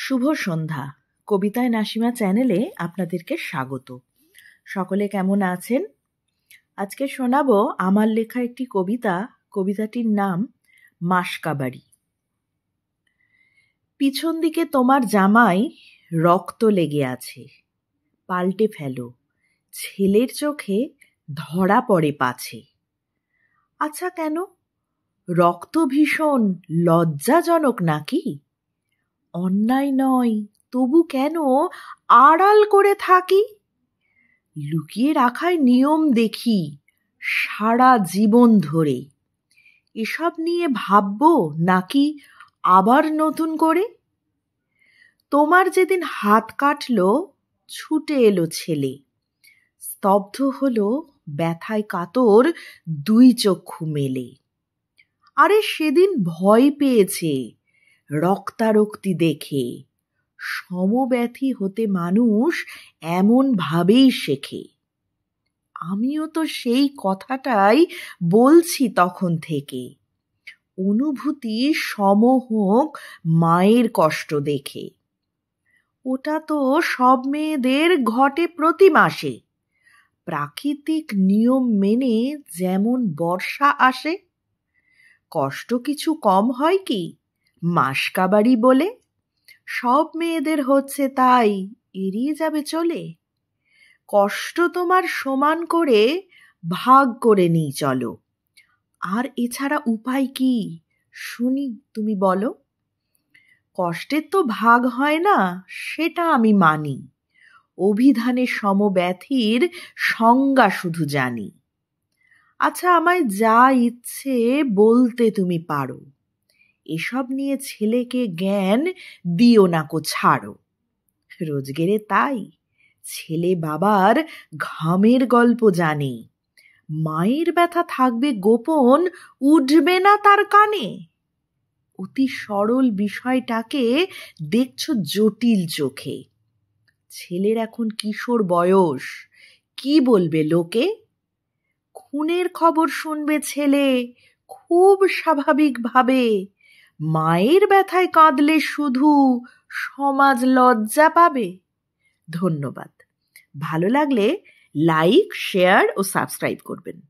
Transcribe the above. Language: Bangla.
শুভ সন্ধ্যা। কবিতায় নাসিমা চ্যানেলে আপনাদেরকে স্বাগত। সকলে কেমন আছেন? আজকে শোনাবো আমার লেখা একটি কবিতা। কবিতাটির নাম মাসকাবাড়ি। পিছন দিকে তোমার জামায় রক্ত লেগে আছে, পাল্টে ফেলো, ছেলের চোখে ধরা পড়ে পাছে। আচ্ছা, কেন? রক্ত ভীষণ লজ্জাজনক নাকি? অন্যায় নয়, তবু কেন আড়াল করে থাকি? লুকিয়ে রাখায় নিয়ম দেখি সারা জীবন ধরে। এসব নিয়ে ভাববো নাকি আবার নতুন করে? তোমার যেদিন হাত কাটলো, ছুটে এলো ছেলে, স্তব্ধ হলো ব্যথায় কাতর দুই চক্ষু মেলে। আরে সেদিন ভয় পেয়েছে রক্তারক্তি দেখে। সমব্যথী হতে মানুষ এমন ভাবেই শেখে। আমিও তো সেই কথাটাই বলছি তখন থেকে। অনুভূতি সম হোক মায়ের কষ্ট দেখে। ওটা তো সব মেয়েদের ঘটে প্রতি মাসে। প্রাকৃতিক নিয়ম মেনে যেমন বর্ষা আসে। কষ্ট কিছু কম হয় কি মাসকাবাড়ি বলে? সব মেয়েদের হচ্ছে তাই এড়িয়ে যাবে চলে? কষ্ট তোমার সমান করে ভাগ করে নিই চলো। আর এছাড়া উপায় কি শুনি, তুমি বলো। কষ্টের তো ভাগ হয় না, সেটা আমি মানি। অভিধানে সমব্যথীর সংজ্ঞা শুধু জানি। আচ্ছা, আমায় যা ইচ্ছে বলতে তুমি পারো। এসব নিয়ে ছেলেকে জ্ঞান দিও না কো ছাড়ো। রোজগেরে তাই ছেলে বাবার ঘামের গল্প জানে। মায়ের ব্যথা থাকবে গোপন, উঠবে না তার কানে। অতি সরল বিষয়টাকে দেখছো জটিল চোখে। ছেলের এখন কিশোর বয়স, কি বলবে লোকে? খুনের খবর শুনবে ছেলে খুব স্বাভাবিকভাবে। মায়ের ব্যথায় কাঁদলে শুধু সমাজ লজ্জা পাবে। ধন্যবাদ। ভালো লাগলে লাইক, শেয়ার ও সাবস্ক্রাইব করবেন।